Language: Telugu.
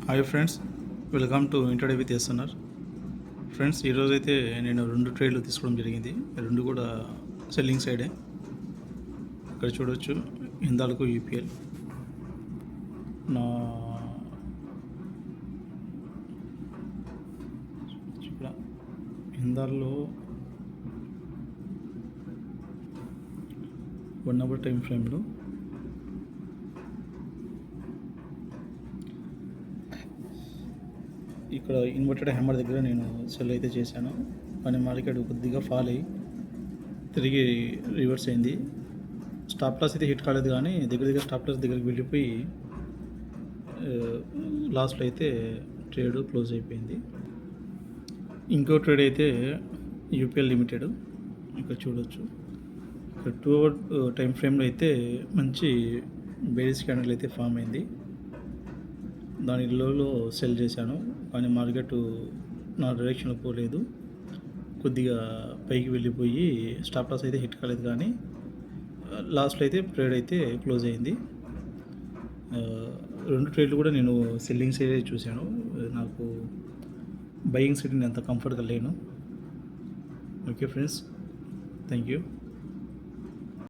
Hi friends, welcome to intraday with SNR. Friends, ఈరోజైతే నేను 2 ట్రేడ్లు తీసుకోవడం జరిగింది. 2 కూడా సెల్లింగ్ సైడే. ఇక్కడ చూడొచ్చు, హిందాల్కో యూపీఎల్. నా ఇక్కడ హిందాల్లో 1 అవర్ టైం ఫ్రేమ్లో ఇక్కడ ఇన్వర్టెడ్ హ్యామర్ దగ్గర నేను సెల్ అయితే చేశాను. కానీ మార్కెట్ కొద్దిగా ఫాల్ అయ్యి తిరిగి రివర్స్ అయింది. స్టాప్ లాస్ అయితే హిట్ కాలేదు, కానీ దగ్గర స్టాప్ లాస్ దగ్గరికి వెళ్ళిపోయి లాస్ట్లో అయితే ట్రేడ్ క్లోజ్ అయిపోయింది. ఇంకో ట్రేడ్ అయితే యూపీఎల్ లిమిటెడ్. ఇక్కడ చూడొచ్చు, ఇక్కడ 2 అవర్ టైం ఫ్రేమ్లో అయితే మంచి బేరిష్ క్యాండిల్ అయితే ఫామ్ అయింది. దాని లోలో సెల్ చేశాను, కానీ మార్కెట్ నా డైరెక్షన్లో పోలేదు. కొద్దిగా పైకి వెళ్ళిపోయి స్టాప్ లాస్ అయితే హిట్ కాలేదు, కానీ లాస్ట్లో అయితే ట్రేడ్ అయితే క్లోజ్ అయింది. 2 ట్రేడ్లు కూడా నేను సెల్లింగ్ సైడ్ చూశాను. నాకు బయింగ్ సైడ్ నేను అంత కంఫర్ట్గా లేను. Okay friends, thank you.